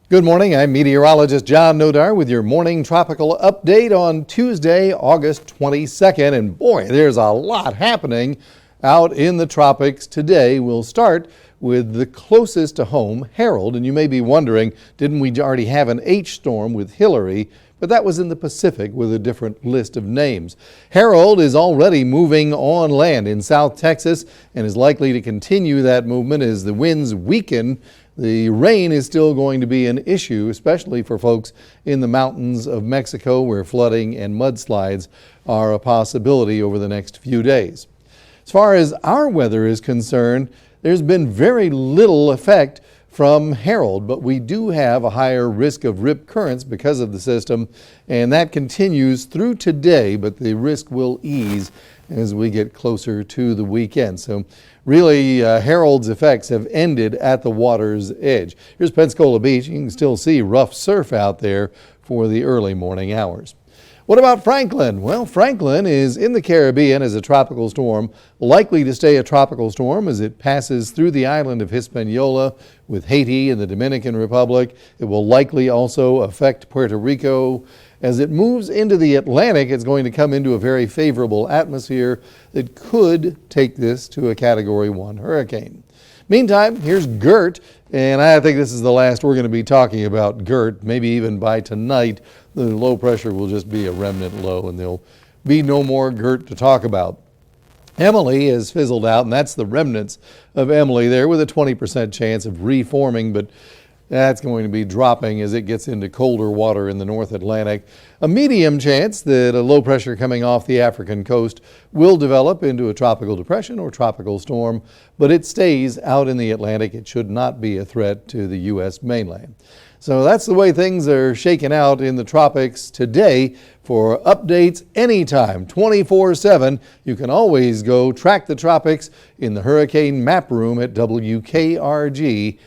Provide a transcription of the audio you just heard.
Good morning, I'm meteorologist John Nodar with your morning tropical update on Tuesday, August 22nd. And boy, there's a lot happening out in the tropics today. We'll start with the closest to home, Harold. And you may be wondering, didn't we already have an H storm with Hillary? But that was in the Pacific with a different list of names. Harold is already moving on land in South Texas and is likely to continue that movement as the winds weaken. The rain is still going to be an issue, especially for folks in the mountains of Mexico where flooding and mudslides are a possibility over the next few days. As far as our weather is concerned, there's been very little effect from Harold, but we do have a higher risk of rip currents because of the system, and that continues through today, but the risk will ease as we get closer to the weekend. So really, Harold's effects have ended at the water's edge. Here's Pensacola Beach. You can still see rough surf out there for the early morning hours. What about Franklin? Well, Franklin is in the Caribbean as a tropical storm, likely to stay a tropical storm as it passes through the island of Hispaniola with Haiti and the Dominican Republic. It will likely also affect Puerto Rico. As it moves into the Atlantic, it's going to come into a very favorable atmosphere that could take this to a Category 1 hurricane. Meantime, here's Gert, and I think this is the last we're going to be talking about Gert. Maybe even by tonight, the low pressure will just be a remnant low, and there'll be no more Gert to talk about. Emily has fizzled out, and that's the remnants of Emily there with a 20% chance of reforming, but that's going to be dropping as it gets into colder water in the North Atlantic. A medium chance that a low pressure coming off the African coast will develop into a tropical depression or tropical storm, but it stays out in the Atlantic. It should not be a threat to the U.S. mainland. So that's the way things are shaking out in the tropics today. For updates anytime, 24/7, you can always go track the tropics in the Hurricane Map Room at WKRG.com.